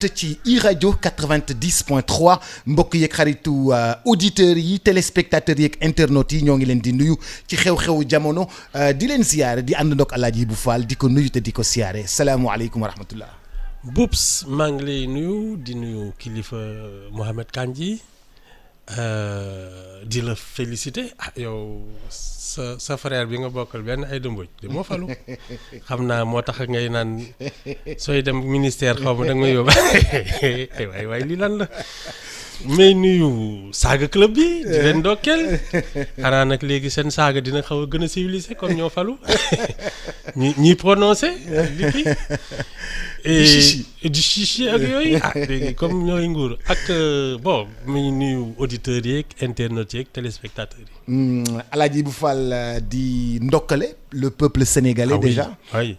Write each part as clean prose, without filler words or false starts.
ci iRadio 90.3 mbokk yeeg xaritu auditeurs yi téléspectateurs yeeg internautes yi ñoo ngi leen di nuyu ci xew-xewu jamono di leen siyaare di ànd ndoog Alaaji bu Fall di ko nuyu te di ko siyaare salaamualeykum wa rahmatullah. Boubs maa ngi lay nuyu di nuyu kilifa Mohamed Kandji di la féliciter yow sa frère bi nga bokkal benn Aïda Mbodj de moo falu xam naa moo tax ngay naan sooy dem ministère xaw ma da nga may yóbbu waay lii lan la may nuyu saaga club bi di leen ndokkeel xanaa nag léegi seen saaga dina xaw a gën a civilisé comme ñoo falu ñi prononcé di chichi ak yooyu léegi comme ñooy nguur ak bon muy nuyu auditeurs yeeg internautes yeeg téléspectateurs yi. Alaaji bu Fall di ndokkale le peuple sénégalais déjà oui.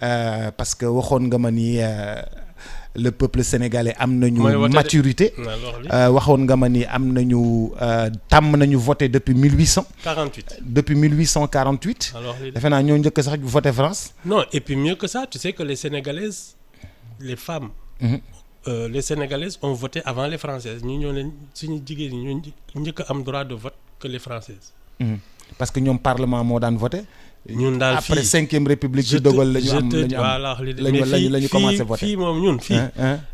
parce que waxoon nga ma ni le peuple sénégalais am nañu maturité waxoon nga ma ni am nañu tàmm nañu voté depuis 1848 depuis 1848 defe naa ñoo njëkk sax voté France. Non, et puis mieux que ça, tu sais que les Sénégalaises, les femmes, les Sénégalaises ont voté avant les Françaises. Nous, suñu jigéen ñi ñoo njëkk am droit de vote que les Françaises. Parce que ñoom parlement moo daan voté. ñun daal après 5e république bi dogal la ñu am la ñu commencé voté fii moom ñun fii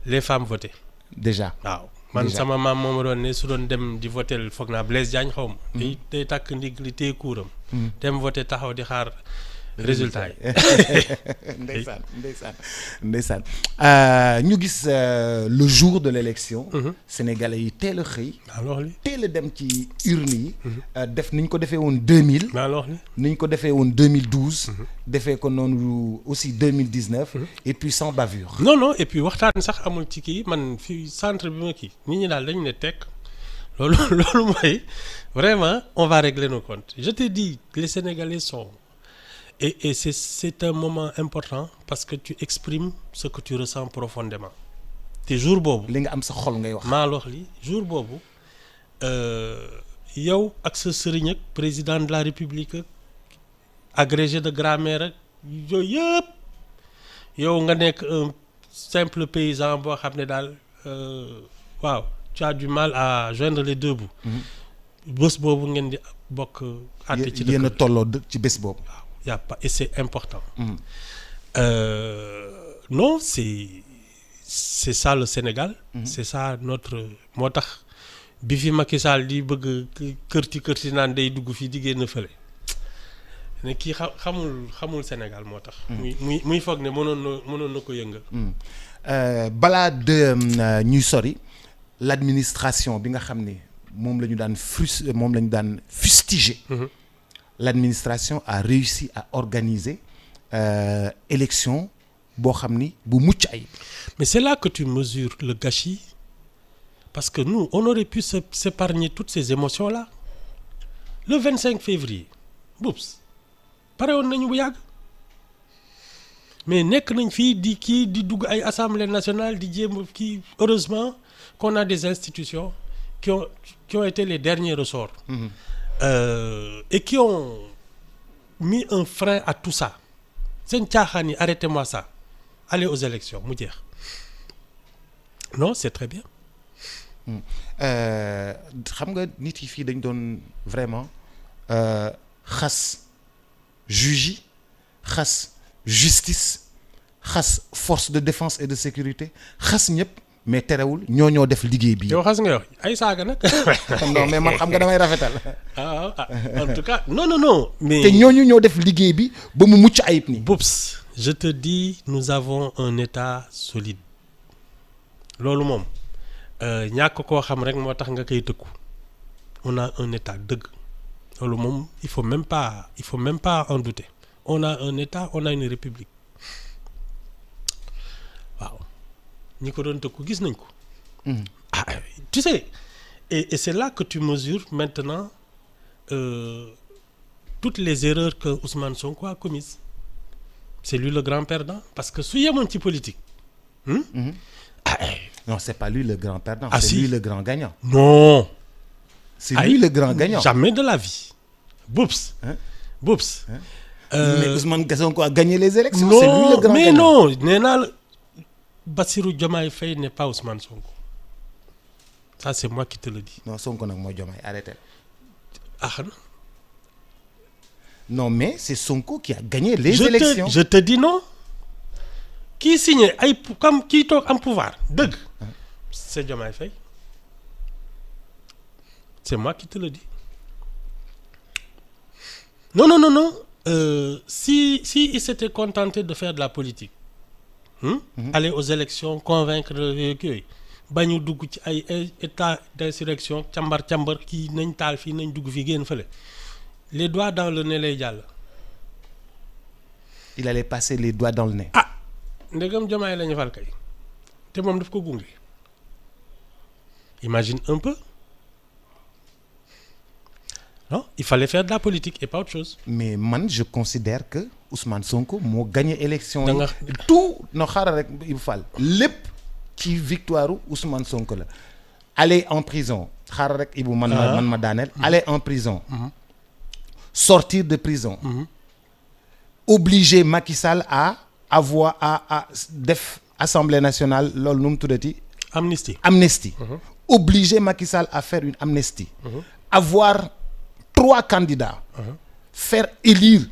les femmes voté déjà waaw man sama maam moo ma doon ne su doon dem di voté foog naa Blaise Diagne xaw ma day takk ndig li téye kuuram dem voté taxaw di xaar résultat yi. ndeysaan ñu gis le jour de l'élection sénégalais yi teel a xëy teel a dem ci urne yi def ni ñu ko defee woon 2000 ni ñu ko defee woon 2012 defee ko noonu aussi 2019 et puis sans bavure. non et puis waxtaan sax amul ci kii man fii centre bi ma kii nit ñi daal dañu ne tekk loolu mooy vraiment on va régler nos comptes je te dis les Sénégalais sont et c'est un moment important parce que tu exprimes ce que tu ressens profondément te jour boobu. li nga am sa xol ngay wax. maa la wax li jour boobu yow ak sa sëriñ ak président de la République ak agrégé de grammaire ak yooyu yëpp yow nga nekk un simple paysan boo xam ne daal waaw tu as du mal à joindre les deux bouts. bés boobu ngeen di bokk. àtte ci dëkk yéen a tolloo ci bés boobu. y a pas et c'est important. Non c'est ça le Sénégal. C'est ça notre moo tax bi fi Macky Sall di bëgg kërti naan day dugg fii di génn fële ne kii xamul Sénégal moo tax. muy foog ne mënoon na ko yëngal. balaa de ñuy sori l'administration bi nga xam ne moom la ñu daan fustiger. L'administration a réussi à organiser élection boo xam ni bu mucc ayib. Mais c'est là que tu mesures le gâchis parce que nous on aurait pu s'épargner toutes ces émotions là le 25 février Boubs pare woon nañu bu yàgg mais nekk nañ fii di dugg ay assemblée nationale di jéem kii heureusement qu'on a des institutions qui ont été les derniers ressorts. Et qui ont mis un frein à tout ça seen caaxaan yi arrêtez-moi ça allez aux élections mu jeex non c'est très bien. xam nga nit yi fii dañ doon vraiment xas juge yi xas justice xas force de défense et de sécurité xas ñëpp. mais terewul ñoo def liggéey bi. yow xas nga wax ay saaga nag. non mais man xam nga damay rafetal. En tout cas non. mais te ñoo def liggéey bi ba mu mucc ayib ni. Boubs je te dis nous avons un état solide loolu moom ñàkk koo xam rek moo tax nga koy tëkku on a un état dëgg loolu moom il faut même pas en douter on a un état on a une république waaw. ñi ko doon tëkku gis nañ ko. Tu sais et c'est là que tu mesures maintenant toutes les erreurs que Ousmane Sonko a commises c'est lui le grand perdant parce que su yemoon ci politique. Non c'est pas lui le grand perdant. Ah, c'est si. lui le grand gagnant. Non. C'est lui le grand gagnant. Jamais de la vie. Boubs. Boubs. Mais Ousmane Sonko a gagné les élections. Non, c'est lui le grand mais gagnant. non nee naa la Bassirou Diomaye Faye n'est pas Ousmane Sonko. Ça, c'est moi qui te le dis. Non, Sonko nak moy Diomaye, arrêtez. Ah, non, mais c'est Sonko qui a gagné les élections. Je te dis non. Qui signe comme qui toog en pouvoir deug, c'est Diomaye Faye. C'est moi qui te le dis. Non. Si il s'était contenté de faire de la politique, aller aux élections, convaincre bañu dugg ci ay état d'insurrection càmbar ki nañ taal fii nañ dugg fi génn fële les doigts dans le nez lay jàll. Il allait passer les doigts dans le nez. Ah ndegam Diomaye lañu fal kay te moom daf ko gunge. Imagine un peu. Non, il fallait faire de la politique et pas autre chose. Mais man, je considère que Ousmane Sonko moo gagné l'élection. Tout no xaaral rek il fall lépp ci victoire Ousmane Sonko la. Aller en prison xaaral rek Ibou man ma daaneel. Aller en prison. Sortir de prison. Obliger Macky Sall à avoir à def Assemblée nationale loolu nu mu tuddati. Amnistie. Obliger Macky Sall à faire une amnistie. Avoir 3 candidats. Faire élire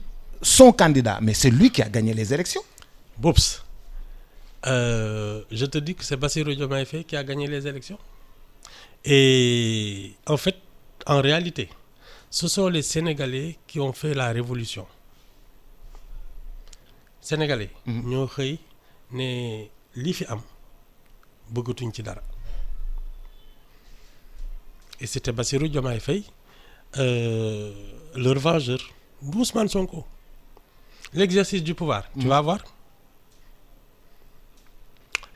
son candidat. Mais c'est lui qui a gagné les élections. Bops. Je te dis que c'est Bassirou Diomaye Faye qui a gagné les élections. Et en fait, en réalité, ce sont les Sénégalais qui ont fait la révolution. Sénégalais ñoo xëy ne li fi am bëggatuñ ci dara. Et c'était Bassirou Diomaye Faye leur vengeur, Ousmane Sonko. L'exercice du pouvoir, tu vas voir.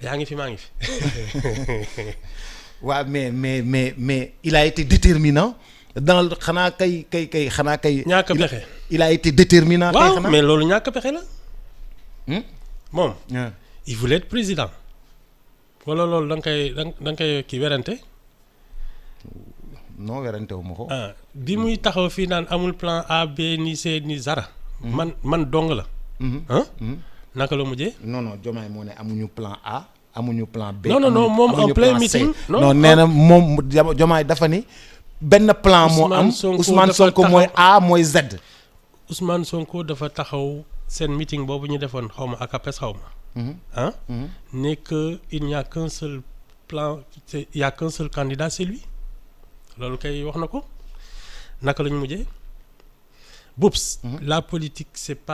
Yaa ngi fi maa ngi fi. Ouais, mais il a été déterminant dans xanaa kay ñàkk pexe. Il a été déterminant. waaw mais loolu ñàkk pexe la. Moom. Il voulait être président. wala loolu da nga koy kii werante. Non werante wu ma ko. bi muy taxaw fii naan amul plan A B ni C ni zara. man dong la. naka la mujjee. non Diomaye moo ne amuñu plan A amuñu plan B. non moom en plein meeting. non nee na moom Diomaye dafa ni benn plan moo am. Ousmane Sonko mooy A mooy Z. Ousmane Sonko dafa taxaw seen meeting boobu ñu defoon xaw ma ACAPES xaw ma. ne que il n'y a qu'un seul plan, il y a qu'un seul candidat, c'est lui. loolu kay wax na ko naka la ñu mujjee. Boups, la politique c'est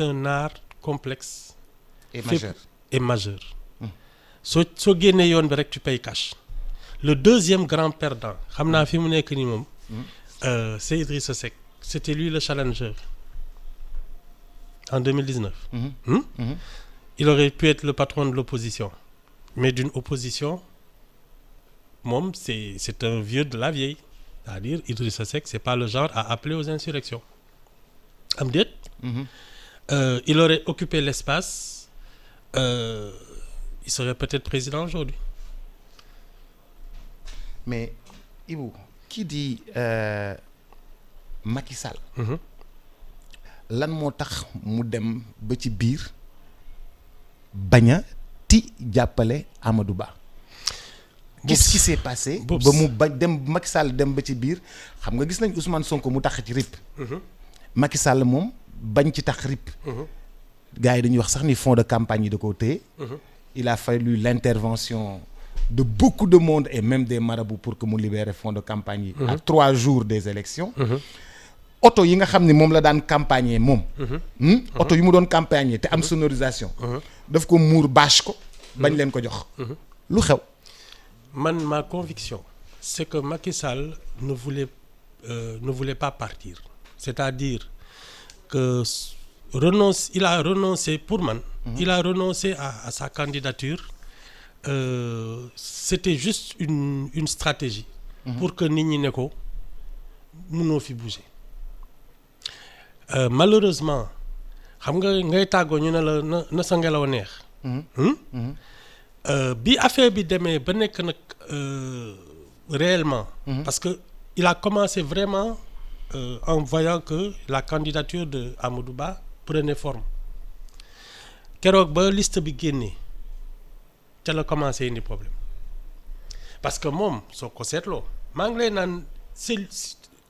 un art complexe et majeur. soo génnee yoon bi rek tu payes cash. Le deuxième grand perdant xam naa fi mu nekk nii moom c'est Idrissa Seck. C'était lui le challenger en 2019. Il aurait pu être le patron de l'opposition, mais d'une opposition moom c'est un vieux de la vieille. C'est-à-dire Idrissa Seck c'est pas le genre à appeler aux insurrections. Am déet. Il aurait occupé l'espace, il serait peut-être président aujourd'hui. Mais Ibou, qui dit Macky Sall lan moo tax mu dem ba ci biir bañ a ti jàppale Amadou Ba. Qu'est-ce qui s'est passé ba mu dem Macky Sall dem ba ci biir xam nga gis nañ Ousmane Sonko mu tax ci rip. Macky Sall moom bañ ci tax rip. Gars yi dañuy wax sax ni fonds de campagne yi da koo téye. Il a fallu l'intervention de beaucoup de monde et même des marabouts pour que mu libérer fonds de campagne yi. À 3 jours des élections. Oto yi nga xam ne moom la daan campagner moom. Oto yi mu doon campagner te am sonorisation. daf ko muur bâche ko. bañ leen ko jox. lu xew. Ma conviction c'est que Macky Sall ne voulait pas partir. C'est-à-dire que il a renoncé pour man. Il a renoncé à sa candidature. C'était juste une stratégie. Pour que nit ñi ne ko mënoo fi bouger. Malheureusement xam nga ngay tàggoo ñu ne la na sa ngelaw neex. Bi affaire bi demee ba nekk nag réellement. Parce que il a commencé vraiment en voyant que la candidature de Amadou Ba prenait forme. keroog ba liste bi génnee ca la commencé indi problème parce que moom soo ko seetloo maa ngi lay naan c'est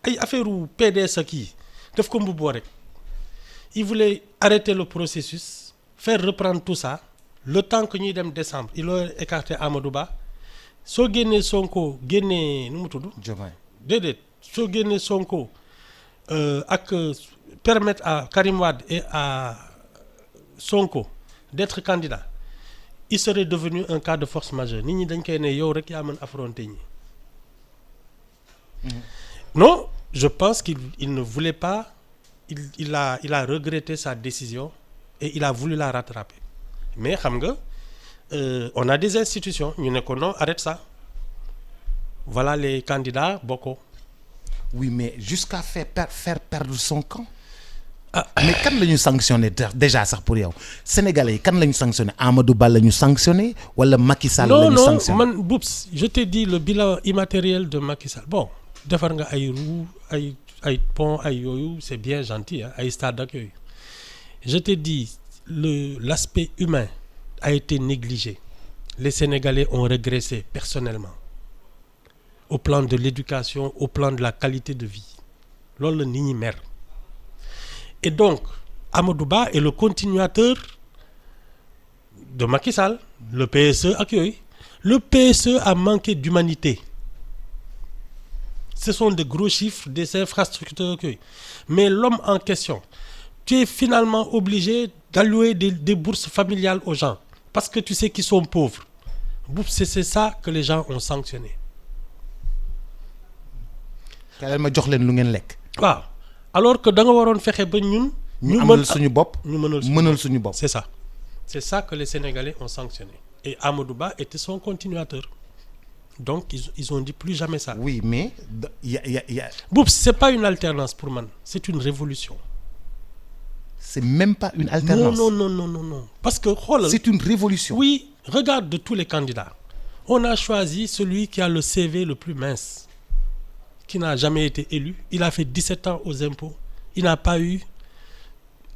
ay affaire u PDS ak yi daf ko mbubboo rek il voulait arrêter le processus faire reprendre tout ça le temps que ñuy dem décembre il a écarté Amadou Ba soo génnee Sonko génnee nu mu tudd. Diomaye déedéet soo génnee Sonko ak permettre à Karim Wade et à Sonko d'être candidat il serait devenu un cas de force majeure nit ñi dañ koy ne yow rek yaa mën affronter ñi. Non, je pense qu'il ne voulait pas il a regretté sa décision et il a voulu la rattraper mais xam nga on a des institutions ñu ne ko non arrête ça voilà les candidats bokko. Oui, mais jusqu'à faire perdre son camp. Mais kan la ñu sanctionné déjà sax pour yow sénégalais yi kan la ñu sanctionné Amadou Ba la ñu sanctionné wala Macky Sall la ñu sanctionné. Non man Boubs je t'ai dit le bilan immatériel de Macky Sall bon defar nga ay roue ay pont ay yooyu c'est bien gentil hein ay stade ak yooyu je t'ai dit l'aspect humain a été négligé les Sénégalais ont régressé personnellement au plan de l'éducation au plan de la qualité de vie loolu la nit ñi mer et donc Amadou Ba est le continuateur de Macky Sall le PSE ak yooyu le PSE a manqué d'humanité ce sont de gros chiffres des infrastructures ak yooyu mais l'homme en question tu es finalement obligé d'allouer des bourses familiales aux gens parce que tu sais qu'ils sont pauvres c'est ça que les gens ont sanctionné. Kay ma jox leen lu ngeen lekk. waaw alors que da nga waroon fexe ba ñun. ñu mënal suñu bopp ñu mënal suñu bopp. c'est ça que les Sénégalais ont sanctionné et Amadou Ba était son continuateur donc ils ont dit plus jamais ça. Oui mais y a. Boubs c'est pas une alternance pour man c'est une révolution. C'est même pas une alternance. Non. Parce que xoolal. C'est une révolution. Oui, regarde de tous les candidats. On a choisi celui qui a le CV le plus mince, qui n'a jamais été élu. Il a fait 17 ans aux impôts. Il n'a pas eu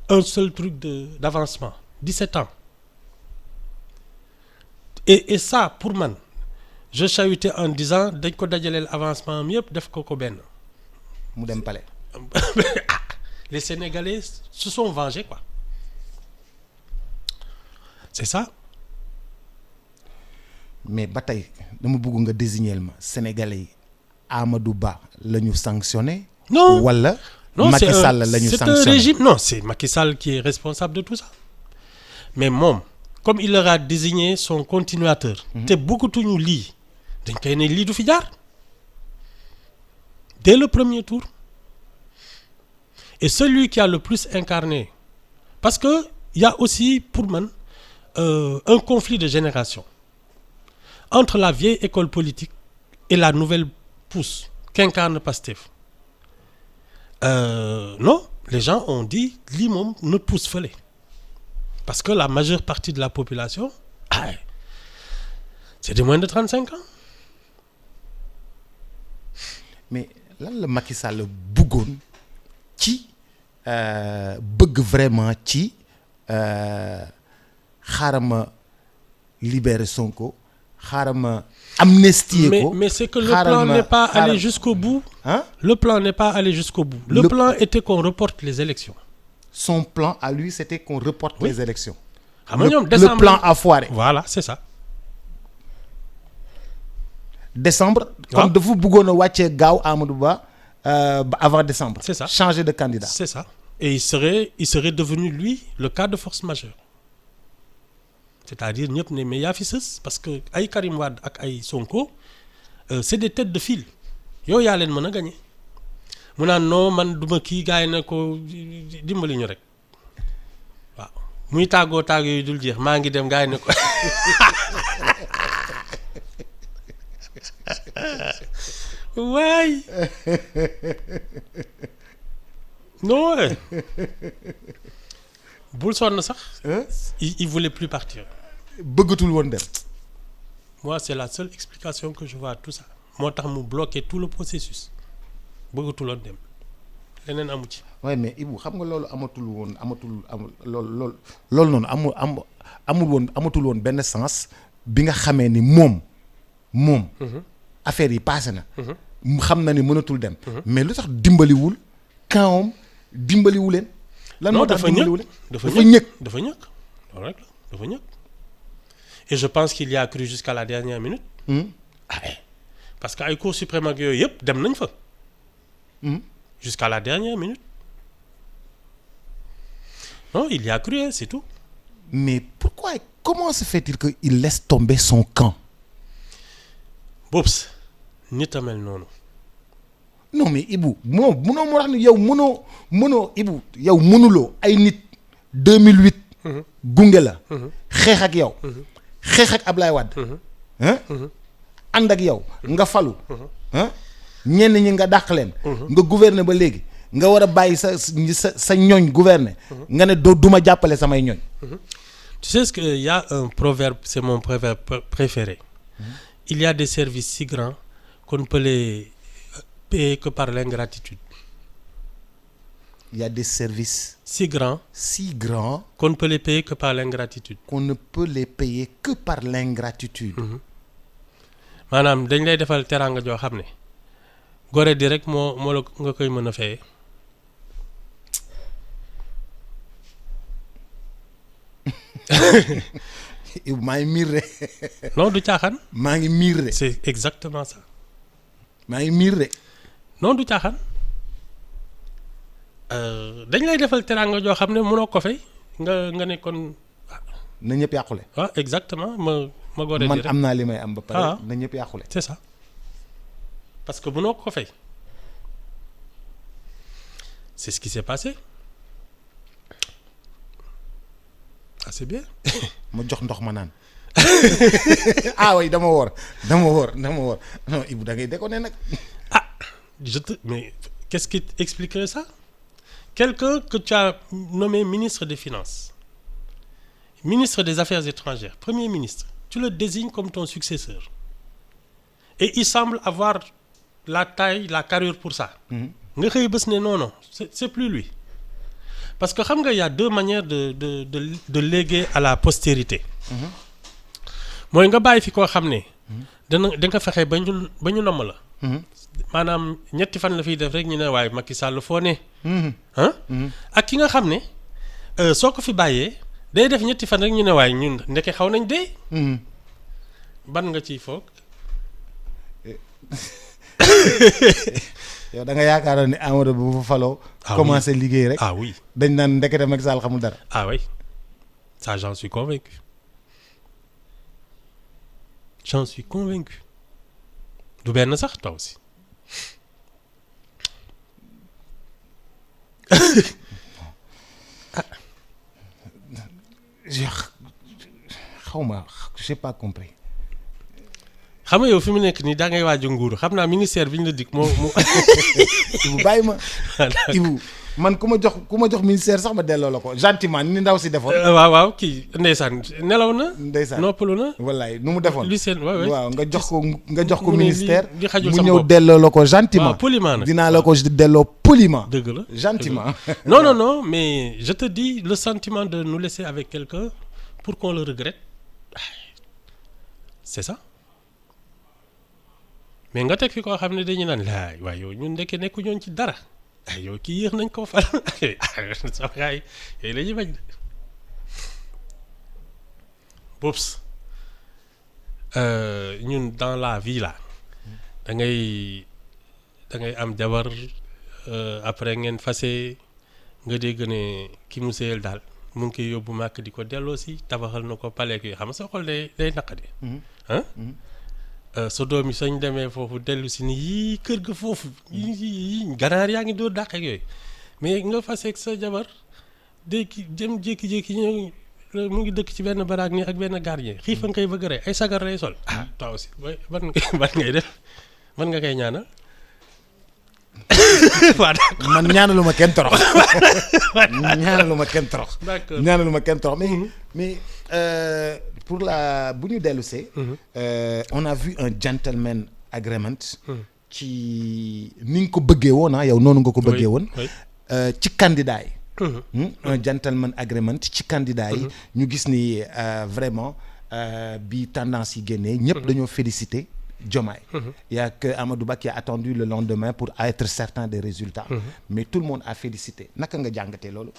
un seul truc d'avancement. 17 ans. Et ça, pour man, je chahutais en disant dañ ko dajaleel avancement am yëpp def ko benn. Mu dem palais. Les Sénégalais se sont vengés quoi. C'est ça. Mais ba tey dama bëgg nga désigner ma Sénégalais yi Amadou Ba la ñu sanctionné. Non wala Macky Sall la ñu sanctionné. C'est un régime. Non, c'est Macky Sall qui est responsable de tout ça. Mais moom comme il leur a désigné son continuateur. te bëggatuñu lii dañ koy ne lii du fi jaar. Dès le premier tour. Et celui qui a le plus incarné parce que il y a aussi pour man un conflit de génération entre la vieille école politique et la nouvelle pousse qu'incarne Pastef. Non, les gens ont dit lii moom na pousse fële parce que la majeure partie de la population c'est de moins de 35 ans. Mais lan la Macky Sall bëggoon ci bëgg vraiment ci xaaral ma libérer Sonko xaaral ma amnistier ko. Mais c'est que le plan n'est pas allé jusqu'au bout. Hein? Le plan n'est pas allé jusqu'au bout. Le plan était qu'on reporte les élections. Son plan à lui c'était qu'on reporte les élections. Le plan a foiré. Voilà, c'est ça. Décembre. Comme dafa bëggoon a wàccee gaaw Amadou Ba avant décembre. C'est ça. Changer de candidat. C'est ça. Et il serait devenu lui le cas de force majeure. C'est-à-dire ñëpp ne mais yaa fi sës parce que ay Karim Wade ak ay Sonko c'est des têtes de file yow yaa leen mën a gagner mu naan non man duma kii gars yi ne ko dimbali ñu rek waaw muy tàggoo yooyu dul jeex maa ngi dem gars yi ne ko waay non bul sonn sax il voulait plus partir. bëggatul woon dem. Moi c'est la seule explication que je vois à tout ça moo tax mu bloquer tout le processus bëggatul woon dem leneen amu ci. waaye mais Ibou xam nga loolu loolu noonu amatul woon benn sens bi nga xamee ni moom affaire yi passé na. xam na ni mënatul dem. mais lu tax dimbaliwul kawam dimbaliwu leen. lan moo tax dimbaliwu leen dafa ñëkk loolu rek dafa ñëkk. et je pense qu'il y a cru jusqu'à la dernière minute. parce que ay cour suprême ak yooyu yëpp dem nañ fa. jusqu'à la dernière minute. non il y a cru c'est tout. mais comment se fait-il que il laisse tomber son camp. Bobs nit a mel noonu. non mais Ibou moo wax ni yow mënoo Ibou yow mënuloo ay nit 2008. gunge la. xeex ak yow. xeex ak Ablaye Wade. ànd ak yow nga falu. ñenn ñi nga dàq leen. nga gouverner ba léegi nga war a bàyyi sa ñooñ gouverner. nga ne duma jàppale samay ñooñ. tu sais ce que y a un proverbe c'est mon proverbe préféré. Il y a des services si grands qu'on ne peut les payer que par l'ingratitude. Il y a des services si grands qu'on ne peut les payer que par l'ingratitude. maanaam dañ lay defal teraanga joo xam ne gore di rek moo la nga koy mën a fayee. maa ngi miir de. non du caaxaan. maa ngi miir de. c'est exactement ça. maa ngi miir de. non du caaxaan. dañ lay defal teraanga joo xam ne mënoo ko fay nga ne kon. na ñëpp yàqule. waaw exactement ma gore di rek man am naa li may am ba pare. na ñëpp yàqule. c'est ça parce que mënoo ko fay. c'est ce qui s'est passé. ah c'est bien. ma jox ndox ma naan. ah oui dama woor non Ibou da ngay déconner nag. mais qu'est-ce qui expliquerait ça? Quelqu'un que tu as nommé ministre des Finances, ministre des Affaires étrangères, Premier ministre, tu le désignes comme ton successeur. Et il semble avoir la taille, la carrure pour ça. nga xëy bés ne non c'est plus lui. Parce que xam nga y a deux manières de léguer à la postérité. mooy nga bàyyi fi koo xam ne. da nga fexe ba ñu nomm la. maanaam ñetti fan la fiy def rek ñu ne waaye Macky Sall foo ne. ak ki nga xam ne soo ko fi bàyyee day def ñetti fan rek ñu ne waaye ñun ndeke xaw nañ dee. ban nga ciy foog. yow da nga yaakaaroon ni Amadou bu fa faloo. commencé liggéey rek. ah oui dañ naan ndekete Macky Sall xamul dara. ah oui ça j'en suis convaincu. du benn sax toi aussi. xawma j'ai pas compris. xam nga yow fi mu nekk nii da ngay waaj a nguuru xam naa ministère bi ñu la dig moo. Ibou bàyyi ma Ibou man ku ma jox ministère sax ma delloo la ko gentiment ni ndaw si defoon. waaw kii ndeysaan nelaw na. ndeysaan noppalu na. wallaay nu mu defoon. lu seen waaw nga jox ko ministère. mu ñëw delloo la ko gentiment. waaw poliment nag dinaa la ko delloo poliment. dëgg la gentiment. non mais je te dis le sentiment de nous laisser avec quelqu'un pour qu'on le regrette c'est ça. mais nga teg fi koo xam ne dañu naan laay waaye yow ñun ndeke nekku ñoon ci dara ay yow kii yéex nañ koo fal sama gars yi yooyu la ñuy bañ boops ñun dans la vie là da ngay am jabar après ngeen fase nga dégg ne ki mu sëyal daal mu ngi koy yóbbu màkk di ko delloo si tabaxal na ko paleek yi xam nga sa xol day naqadi sa doom yi sañ demee foofu dellu si ni yii kër ga foofu yii ganaar yaa ngi doo dàq ak yooyu mais nga faseeg sa jabar jékki-jékki ñëw mu ngi dëkk ci benn baraag nii ak benn gardien xiif nga koy bëgg a rey ay sagar lay sol toi aussi ban ngay def ban nga koy ñaanal. man ñaanaluma kenn torox. ñaanaluma kenn torox. d'accord ñaanaluma kenn torox mais pour bu ñu dellusee. on a vu un gentleman agreement. ci ni nga ko bëggee woon yow noonu nga ko bëggee woon. ci candidat yi. Un gentleman agreement ci candidat yi. ñu gis ni vraiment bi tendance yi génnee ñëpp dañoo féliciter Diomaye. Il y a que Amadou Ba qui a attendu le lendemain pour être certain des résultats. Mais tout le monde a félicité naka nga jàngatee loolu.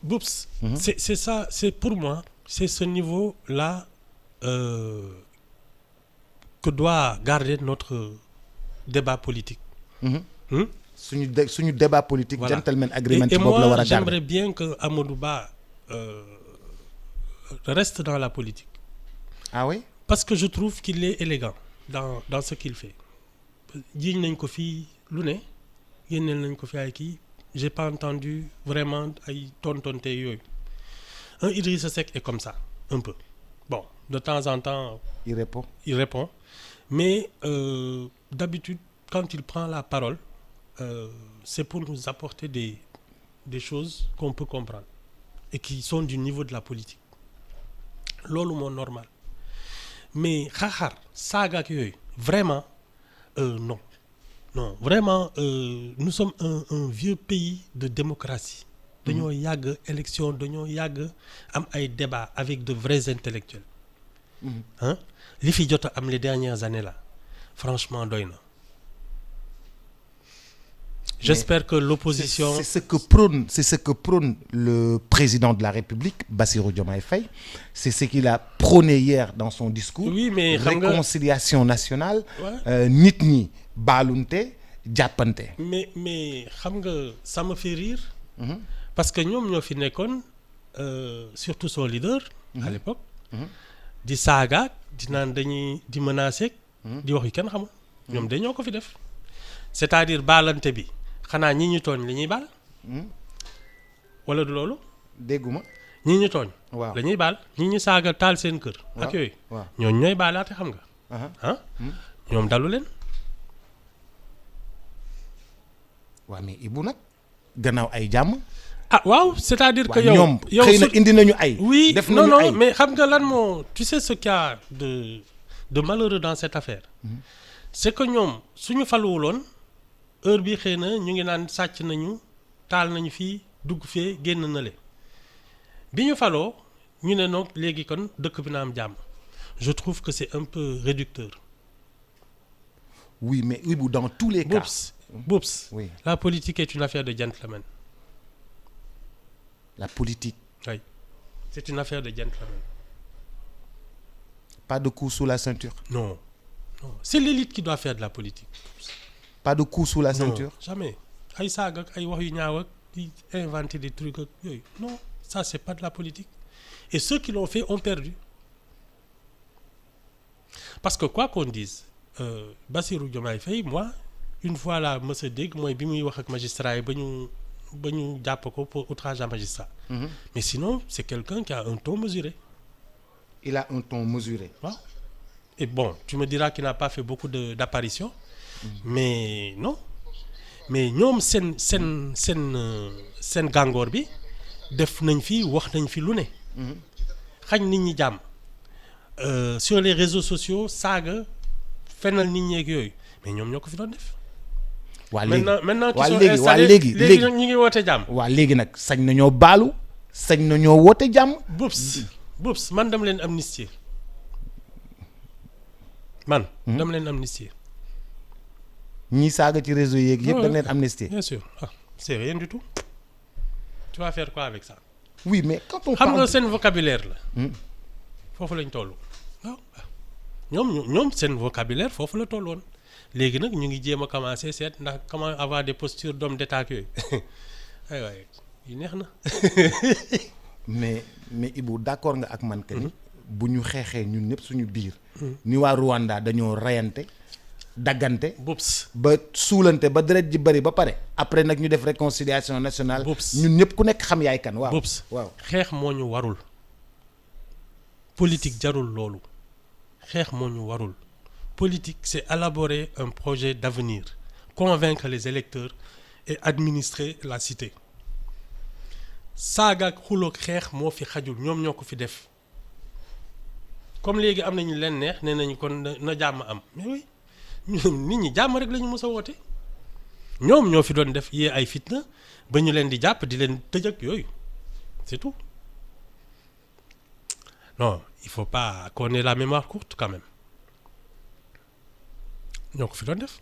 Boups. C'est ça, c'est pour moi c'est ce niveau-là que doit garder notre débat politique. suñu débat politique. Voilà. Gentleman agreement Et boobu la war moi a garder. j'aimerais bien que Amadou Ba reste dans la politique. Ah oui. Parce que je trouve qu'il est élégant dans ce qu'il fait. jiiñ nañ ko fii lu ne génneel nañ ko fi ay kii j'ai pas entendu vraiment ay tontonte yooyu. Un Idrissa Seck est comme ça un peu. Bon, de temps en temps Il répond. Mais d'habitude quand il prend la parole c'est pour nous apporter des choses qu'on peut comprendre et qui sont du niveau de la politique. Loolu moo normal. Mais xaaxaar saaga ak yooyu vraiment non vraiment nous sommes un vieux pays de démocratie. dañoo yàgg élection dañoo yàgg am ay débats avec de vrais intellectuels. li fi jot a am les dernières années là franchement doy na. J'espère que l'opposition. C'est ce que prône le président de la République, Bassirou Diomaye Faye. C'est ce qu'il a prôné hier dans son discours. Oui, mais réconciliation nationale. Ouais. Nit ñi baalunte jàppante. Mais xam nga ça me fait rire. Parce que ñoom ñoo fi nekkoon surtout son leader. À l'époque. di saaga di naan dañuy di menacer. di wax yu kenn xamul. ñoom dañoo ko fi def. c'est-à-dire baalante bi. xanaa ñi ñu tooñ la ñuy baal. wala du loolu. dégguma. ñi ñu tooñ. waaw la ñuy baal ñi ñu saaga taal seen kër. ak yooyu. waaw ñooñu ñooy baalaate xam nga. ñoom dalu leen. waaw mais Ibou nag gannaaw ay jàmm. ah waaw c'est-à-dire que yow ñoom xëy na indi nañu ay. oui def non nañu ay non mais xam nga lan moo tu sais ce qu'il y a de malheureux dans cette affaire. c'est que ñoom suñu faluwuloon heure bi xëy na ñu ngi naan sàcc nañu taal nañu fii dugg fee génn na le bi ñu faloo ñu ne donc léegi kon dëkk bi na am jàmm je trouve que c'est un peu réducteur. Oui mais Ibou dans tous les cas. Boups oui. La politique est une affaire de gentleman. La politique. Oui, c'est une affaire de gentleman. Pas de coup sous la ceinture. Non, c'est l'élite qui doit faire de la politique. Pas de coup sous la ceinture. Non, jamais. Ay saaga ak ay wax yu ñaaw ak di inventer des trucs ak yooyu non ça c'est pas de la politique et ceux qui l'ont fait ont perdu parce que quoi qu'on dise Bassirou Diomaye Faye moi une fois la mësa dégg mooy bi muy wax ak magistrat yi ba ñu jàpp ko pour outrage à magistrat. Mais sinon c'est quelqu'un qui a un ton mesuré. Il a un ton mesuré. Waaw. Et bon tu me diras qu'il n'a pas fait beaucoup d'apparitions. Mais non mais ñoom seen gàngoor bi def nañ fi wax nañ fi lu ne. xañ nit ñi jàmm sur les réseaux sociaux saaga fenal nit ñi ak yooyu mais ñoom ñoo ko fi doon def. waa léegi maintenant waa qu'ils sont léegi waa installés léegi nag ñu ngi woote jàmm. waa léegi nag sañ nañoo baalu sañ nañoo woote jàmm. Boups man dama leen amnistier man. dama leen amnistier. ñii saaga ci réseau yeeg yëpp da nga leen amnistier. Bien sûr c'est rien du tout. Tu vas faire quoi avec ça. Oui mais quand on xam parle nga seen vocabulaire la. foofu lañ toll. waaw ñoom seen vocabulaire foofu la toll woon léegi nag ñu ngi jéem a commencer seet ndax comment avoir des postures d'homme d'état yooyu ay waay yi neex na. mais Ibou d'accord nga ak man que ni bu ñu xeexee ñun ñëpp suñu biir. ni waa Rwanda dañoo reyante daggante. Boups ba suulante ba deret ji bëri ba pare après nag ñu def réconciliation nationale. Boups ñun ñëpp ku nekk xam yaay kan. waaw Boups waaw xeex moo ñu warul. politique jarul loolu xeex moo ñu warul. Politique c'est élaborer un projet d'avenir convaincre les électeurs et administrer la cité. saaga ak xuloog xeex moo fi xajul ñoom ñoo ko fi def comme léegi am nañu leen neex nee nañu kon na jàmm am mais oui nit ñi jàmm rek la ñu mës a woote ñoom ñoo fi doon def yee ay fitna ba ñu leen di jàpp di leen tëj ak yooyu c'est tout non il faut pas qu'on ait la mémoire courte quand même ñoo ko fi doon def.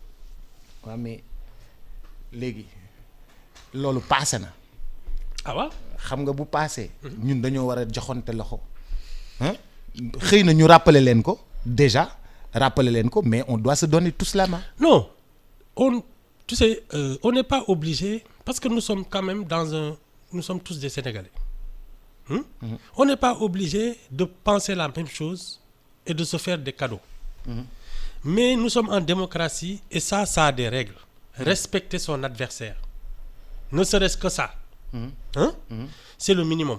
waaw mais léegi loolu paase na. ah waaw xam nga bu paasee. ñun dañoo war a joxante loxo. xëy na ñu rappeler leen ko déjà rappeler leen ko mais on doit se donner tous la main. non tu sais on n'est pas obligé parce que nous sommes quand même nous sommes tous des Sénégalais. On n'est pas obligé de penser la même chose et de se faire des cadeaux. Mais nous sommes en démocratie et ça a des règles. Respecter son adversaire. Ne serait-ce que ça. C'est le minimum.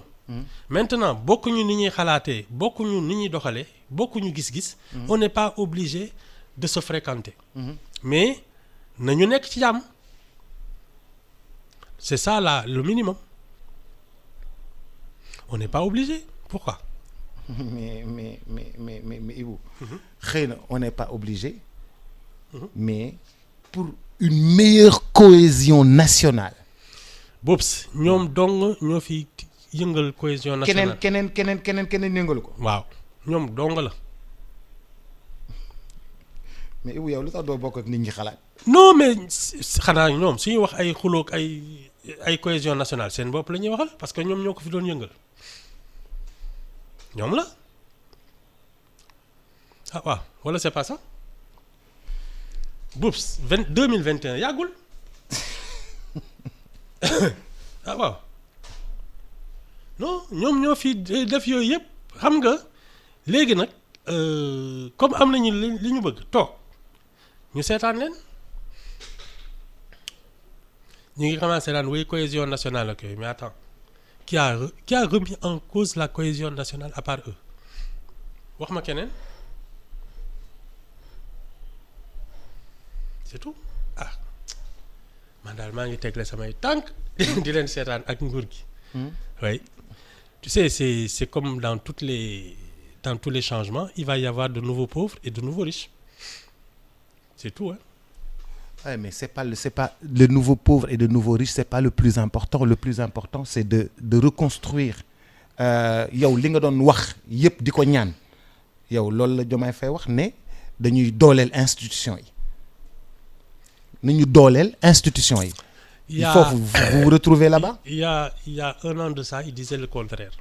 Maintenant, bokkuñu ni ñuy xalaatee bokkuñu ni ñuy doxalee bokkuñu gis-gis. On n'est pas obligé de se fréquenter. Mais nañu nekk ci jàmm. C'est ça là le minimum. On n'est pas obligé. Pourquoi? mais Ibou. xëy na on n'est pas obligé. mais pour une meilleure cohésion nationale. Boops ñoom dong ñoo fi yëngal cohésion nationale. keneen yëngal ko. waaw ñoom dong la. mais Ibou yow lu tax doo bokk ak nit ñi xalaat. non mais xanaa ñoom suñuy wax ay xuloog ay cohésion nationale seen bopp la ñuy waxal parce que ñoom ñoo ko fi doon yëngal ñoom la ah waaw wala c'est pas ça Boops 2021 yàggul ah waaw non ñoom ñoo fi def yooyu yëpp xam nga léegi nag comme am nañu li ñu bëgg toog ñu seetaan leen ñu ngi commencé daan wéy cohésion nationale ak yooyu mais attends qui a remis en cause la cohésion nationale à part eux wax ma keneen c'est tout ah man daal maa ngi tegle samay tànk di leen seetaan ak nguur gi. oui tu sais c'est comme dans tous les changements il va y avoir de nouveaux pauvres et de nouveaux riches c'est tout hein. Ouais, mais c'est pas le nouveau pauvre et de nouveaux riches c'est pas le plus important. Le plus important c'est de reconstruire yow li nga doon wax yëpp di ko ñaan yow loolu la Diomaye Faye wax ne dañuy dooleel institution yi nañu dooleel institution yi. Il faut vous retrouver là-bas. Il y a 1 an de ça il disait le contraire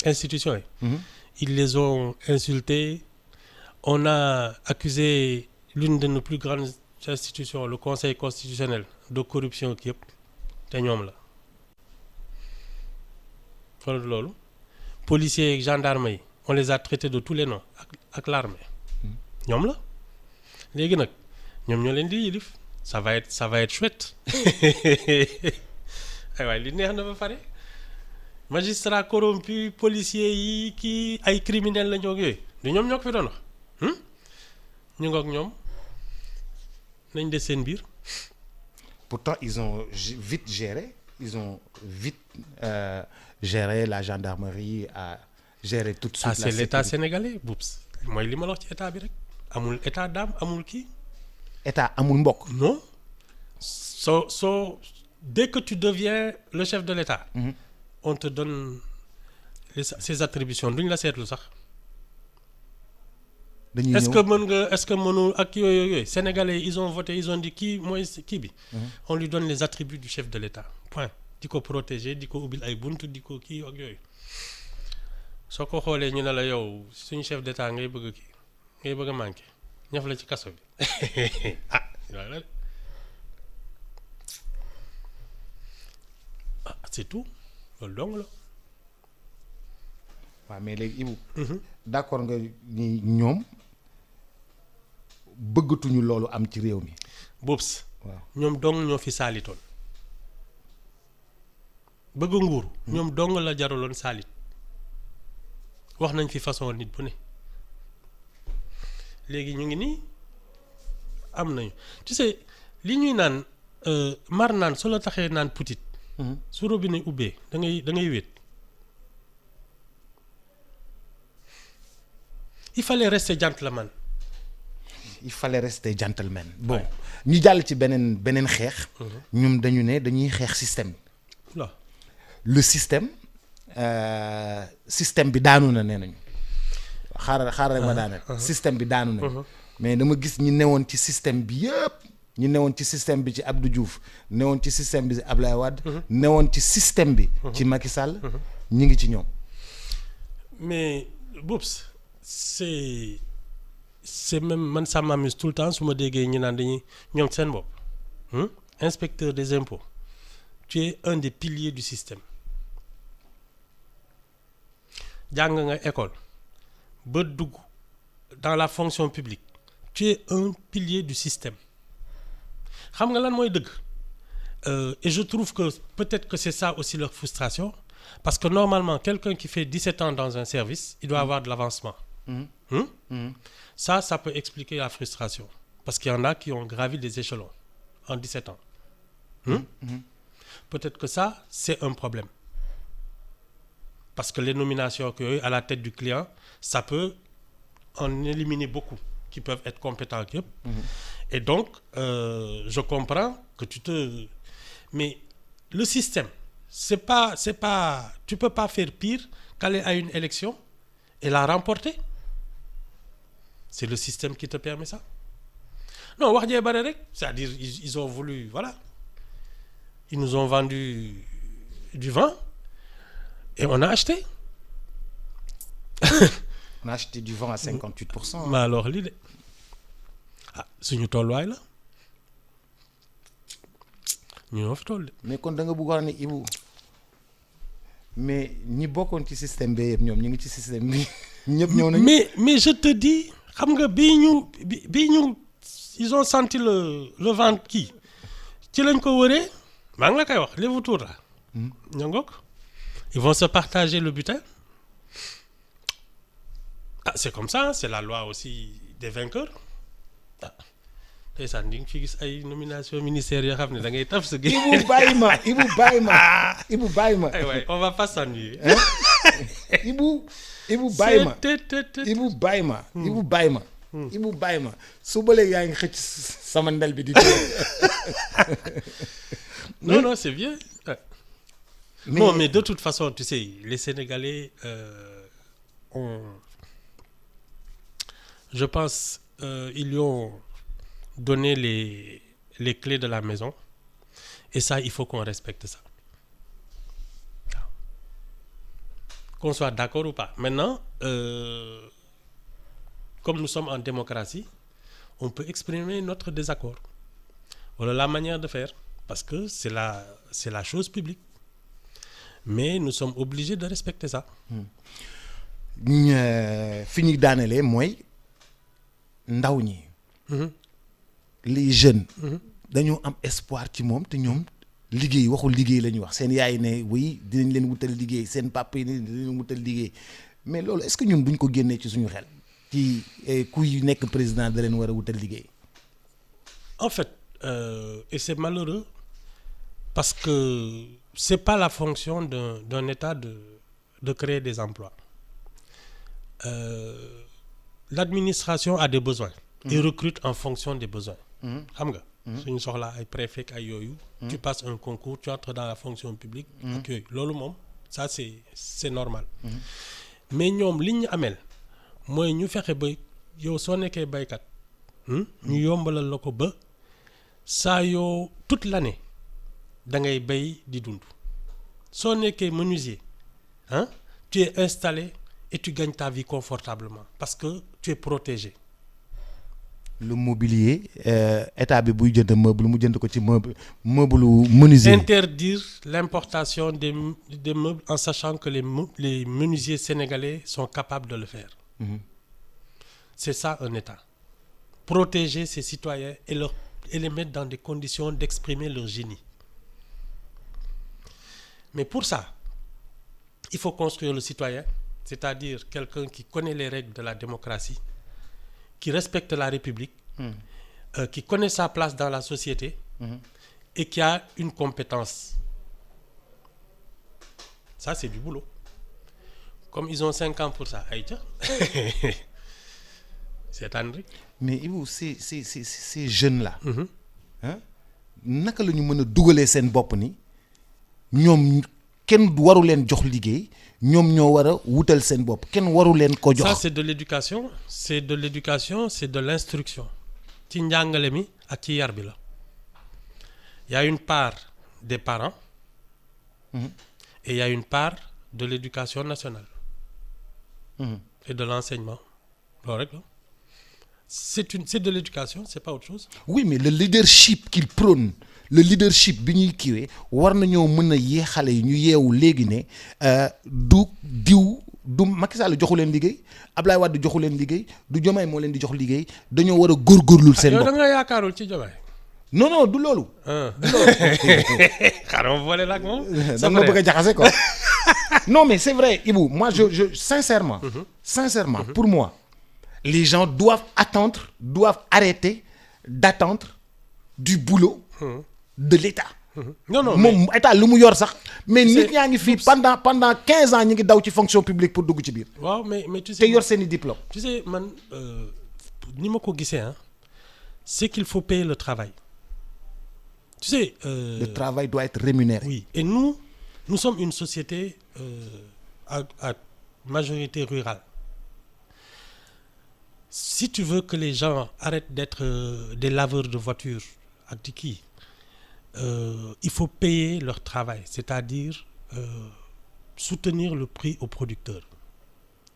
institutions yi. Ils les ont insultés. On a accusé l'une de nos plus grandes institutions le Conseil constitutionnel de corruption ki yëpp te ñoom la xoolal loolu policiers et gendarmes yi on les a traités de tous les noms ak l'armée ñoom la léegi nag ñoom ñoo leen di yilif ça va être chouette ay waay li neex na ba pare magistrat corrompu policiers yi kii ay criminels la ñoo yooyu du ñoom ñoo ko fi doon wax ñu ngoog ñoom nañ des seen biir. Pourtant ils ont vite géré géré la gendarmerie à gérer tout de suite. C'est l'état sénégalais Boops mooy li ma la wax ci état bi rek amul état d'âme amul kii. état amul mbokk. non soo dès que tu deviens le chef de l'état. On te donne ses attributions duñ la seetlu sax. est-ce que mënu ak yooyu sénégalais ils ont voté ils ont dit kii mooy kii bi. On lui donne les attributs du chef de l'état point di ko protéger di ko ubbil ay bunt di ko kii ak yooyu soo ko xoolee ñu ne la yow suñu chef d'état ngay bëgg kii ngay bëgg a manqué ñaf la ci kaso bi c'est tout loolu dong la. waaw mais léegi Ibou. d'accord nga ni ñoom bëggatuñu loolu am ci réew mi. Boops. waaw ñoom dong ñoo fi saalitoon bëgg nguur. ñoom dong la jaraloon saalit wax nañ fi façon nit bu ne léegi ñu ngi nii am nañu tu sais li ñuy naan mar naan su la taxee naan putit. su robinet ubbee da ngay wéet. Il fallait rester gentleman. il fallait rester gentleman. Bon ñu jàll ci beneen xeex. ñoom dañu ne dañuy xeex système bi. Le système bi daanu na nee nañu. xaaral rek ma daaneel. système bi daanu na. mais dama gis ñi newoon ci système bi yëpp. ñu newoon ci système bi ci Abdou Diouf newoon ci système bi ci Abdoulaye Wade. newoon ci système bi. ci Macky Sall. ñi ngi ci ñoom. mais Boubs c'est même man ça m'amuse tout le temps su ma déggee ñu naan dañuy ñoom seen bopp inspecteur des impôts tu es un des piliers du système jàng nga école ba dugg dans la fonction publique tu es un pilier du système xam nga lan mooy dëgg et je trouve que peut-être que c'est ça aussi leur frustration parce que normalement quelqu'un qui fait 17 ans dans un service il doit avoir de l'avancement. Ça peut expliquer la frustration parce qu'il y en a qui ont gravi des échelons en 17 ans. Peut-être que ça c'est un problème parce que les nominations à la tête du client ça peut en éliminer beaucoup qui peuvent être compétents et donc je comprends que mais le système c'est pas tu peux pas faire pire qu'aller à une élection et la remporter. C'est le système qui te permet ça. Non, wax jee bare rek, c'est-à-dire ils ont voulu, voilà. Ils nous ont vendu du vent et on a acheté. On a acheté du vent à 58%. Mais alors lii de suñu tolluwaay la ñu ñoo fi toll de. mais kon da nga bëggoon ne Ibou mais ñi bokkoon ci système bi yëpp ñoom ñu ngi ci système bi ñëpp ñëw nañu. mais je te dis xam nga bii ñu ils ont senti le vent kii ci lañ ko wëree maa ngi la koy wax les vautours là. ñoo ngoog ils vont se partager le butin. C'est comme ça c'est la loi aussi des vainqueurs. ndeysaan di nga fi gis ay nomination ministère yoo xam ne da ngay taf sa géej. Ibou bàyyi ma. aywa on va pas s'ennuyer. Ibou bàyyi ma. Ibou bàyyi ma. su ba léegi yaa ngi xëcc sama ndel bi di. non c'est bien. Non mais de toute façon tu sais les Sénégalais je pense ils lui ont donné les clés de la maison et ça il faut qu'on respecte ça. Qu'on soit d'accord ou pas. Maintenant comme nous sommes en démocratie on peut exprimer notre désaccord. Voilà la manière de faire parce que c'est la chose publique mais nous sommes obligés de respecter ça. fi ñuy daanelee mooy ndaw ñi. Les jeunes. dañoo am espoir ci moom te ñoom liggéey waxul liggéey la ñuy wax seen yaay ne oui dinañ leen wutal liggéey seen papa yi dinañ leen wutal liggéey mais loolu est-ce que ñun duñ ko génnee ci suñu xel ci kuy nekk président da leen war a wutal liggéey. En fait et c'est malheureux parce que c'est pas la fonction d'un État de créer des emplois. L'administration a des besoins. Et recrute en fonction des besoins. xam nga. suñu soxlaa ay préfet ay yooyu. tu passes un concours tu entres dans la fonction publique. ak yooyu loolu moom ça c'est normal. mais ñoom liñ ñu amel mooy ñu fexe ba yow soo nekkee baykat. ñu yombalal la ko ba saa yoo toute l'année da ngay bay di dund. soo nekkee menuisier tu es installé et tu gagnes ta vie confortablement parce que tu es protégé. Le mobilier état bi buy jënd meuble mu jënd ko ci meuble menuisier. Interdire l'importation des meubles en sachant que les menuisiers sénégalais sont capables de le faire. C'est ça un État. Protéger ses citoyens et les mettre dans des conditions d'exprimer leur génie. Mais pour ça il faut construire le citoyen, c'est-à-dire quelqu'un qui connaît les règles de la démocratie, qui respecte la République, qui connaît sa place dans la société et qui a une compétence. Ça, c'est du boulot. Comme ils ont 5 ans pour ça, aïcha. seetaan rek. mais Ibou ces jeunes là. ah naka la ñu mën a dugalee seen bopp ni ñoom kenn waru leen jox liggéey ñoom ñoo war a wutal seen bopp kenn waru leen ko jox. ça c'est de l'éducation c'est de l'instruction ci njàngale mi ak ci yar bi la. Il y a une part des parents. Et il y a une part de l'éducation nationale. Et de l'enseignement. loolu rek la c'est de l'éducation c'est pas autre chose. oui mais le leadership qu'il prône le leadership bi ñuy kiiwee war nañoo mën a yee xale yi ñu yeewu léegi ne du diw du Macky Sall joxu leen liggéey Ablaye Wade joxu leen liggéey du Diomaye moo leen di jox liggéey dañoo war a góorgóorlul seen bopp. yow da nga yaakaarul ci Diomaye. non du loolu. du loolu. xaaral ma boole la ak moom. da nga bëgg a jaxase quoi. non mais c'est vrai Ibou moi je sincèrement. Pour moi les gens doivent arrêter d'attendre du boulot. de l'État. non moom état lu mu yor sax. mais nit ñaa ngi fii pendant 15 ans ñu ngi daw ci fonction publique pour dugg ci biir. waaw mais tu sais. te yor seeni diplôme. tu sais man ni ma ko gisee c'est qu'il faut payer le travail. Tu sais. Le travail doit être rémunéré. Oui, et nous sommes une société à majorité rurale. Si tu veux que les gens arrêtent d'être des laveurs de voitures ak di kii il faut payer leur travail, c'est-à-dire soutenir le prix aux producteurs.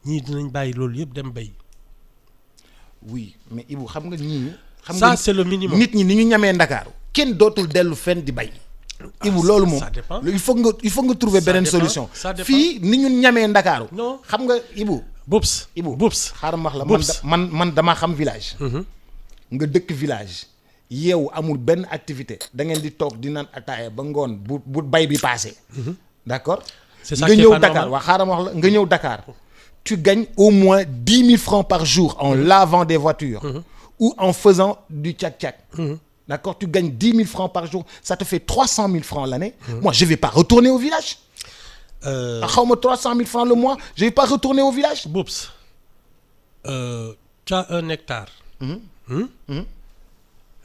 ñii dinañ bàyyi loolu yëpp dem bay. Oui, mais Ibou xam nga ñii. ça c'est le minimum. nit ñi ni ñu ñamee Ndakaaru kenn dootul dellu fenn di bay. Ibou loolu moom il faut nga trouver beneen solution. fii ni ñu ñamee Ndakaaru. non xam nga Ibou. Boubs xaaral ma wax la man damaa xam village. nga dëkk village. yeewu amul benn activité da ngeen di toog di naan ataaya ba ngoon bu bay bi passé. d'accord. c'est ça nga ñëw Dakar waa xaaral ma wax la nga ñëw Dakar. tu gagnes au moins 10 000 francs par jour en lavant des voitures. Ou en faisant du tchak-tchak. D'accord? Tu gagnes 10 000 francs par jour. Ça te fait 300 000 francs l'année. Moi, je ne vais pas retourner au village. 300 000 francs le mois, je ne vais pas retourner au village. Boubs, tu as 1 hectare.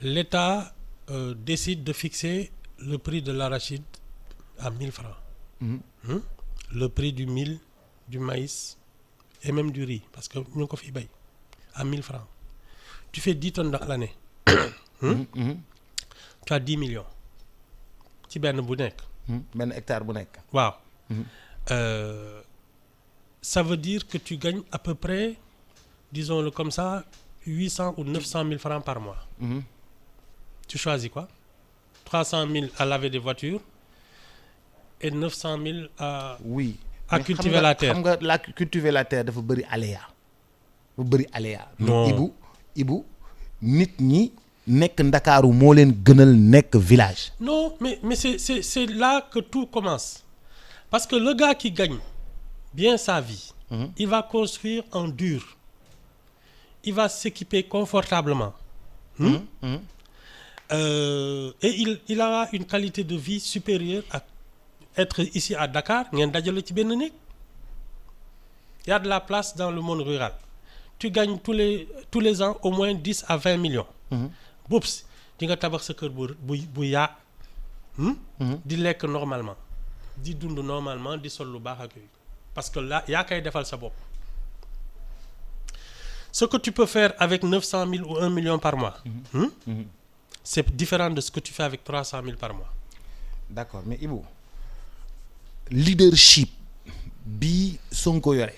L'État décide de fixer le prix de l'arachide à 1 000 francs. Le prix du mil, du maïs et même du riz, parce que nous avons fait à 1 000 francs. Tu fais 10 tonnes dans l'année. Tu as 10 millions. ci benn bu nekk. benn hectare bu nekk. waaw. Ça veut dire que tu gagnes à peu près, disons-le comme ça, 800 ou 900 000 francs par mois. Tu choisis quoi? 300 000 à laver des voitures et 900 000 à. Oui. à cultiver la terre. xam nga cultiver la terre dafa bëri aléa. dafa bëri aléa. non Ibou nit ñi nekk Ndakaaru moo leen gënal nekk village. non mais c'est là que tout commence parce que le gars qui gagne bien sa vie. Il va construire en dur. Il va s'équiper confortablement. Et il aura une qualité de vie supérieure à être ici à Dakar ngeen dajale ci benn néeg. Il y a de la place dans le monde rural. Tu gagnes tous les ans au moins 10 à 20 millions. Boubs di nga tabax sa kër bu yaa. di lekk normalement. di dund normalement di sol lu baax ak yooyu. parce que là yaa koy defal sa bopp. Ce que tu peux faire avec 900 000 ou 1 million par mois. C'est différent de ce que tu fais avec 300 000 par mois. D'accord, mais Ibou leadership bi Sonko yore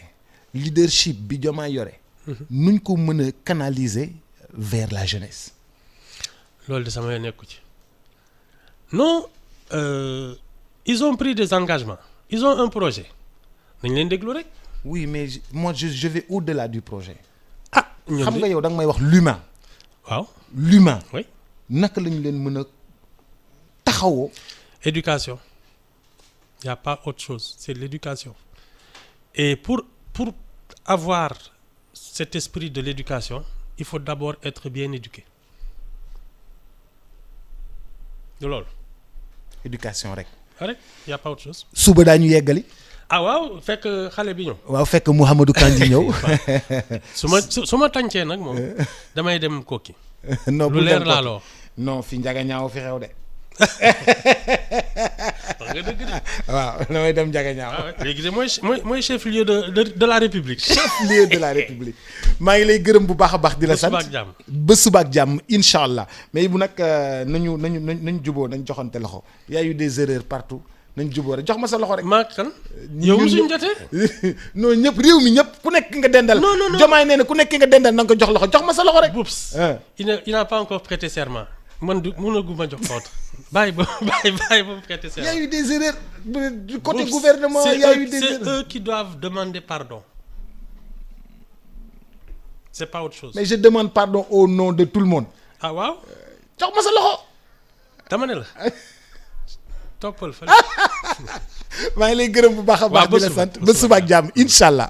leadership bi Diomaye yore. nuñ ko mën a canaliser vers la jeunesse. loolu de sama yoon nekku ci. non ils ont pris des engagements. Ils ont un projet. nañ leen déglu rek. Oui, mais moi je vais au-delà du projet. ñoom xam nga yow da nga may wax l'humain. waaw l'humain. oui. naka lañu leen mën a taxawoo. Éducation. Il n'y a pas autre chose, c'est l'éducation. Et pour avoir cet esprit de l'éducation, il faut d'abord être bien éduqué. De loolu. Éducation rek. Il n'y a pas autre chose. suba daañu yeggali. ah waaw fekk xale bi ñëw. waaw fekk Mouhamadou Kandji ñëw. su ma tàncee nag moom damay dem Koki. non lu leer laa la wax. non fi njaga ñaaw fi xew de. nga dëgg de. waaw damay dem njaga ñaaw. léegi de mooy chef lieu de la République. chef lieu de la République. maa ngi lay gërëm bu baax a baax di la sant ba suba ak jàmm incha allah mais bu nag nañu juboo nañ joxante loxo y a eu des erreurs partout nañ juboo rek jox ma sa loxo rek. maa kan yow musuñ jotee. non ñëpp réew mi ñëpp ku nekk nga dendal. non Diomaye nee na ku nekk nga dendal na nga ko jox loxo jox ma sa loxo rek. Boubs il n'a pas encore prêté serment man du mënaguma jox compte bàyyi ba mu prêter serment. y a eu des erreurs du côté gouvernement. y a eu des erreurs. C'est eux qui doivent demander pardon. C'est pas autre chose. mais je demande pardon au nom de tout le monde. ah waaw. jox ma sa loxo. dama ne la. toppal fa. maa ngi lay gërëm bu baax a baax. di la sant ba suba ak jàmm incha allah.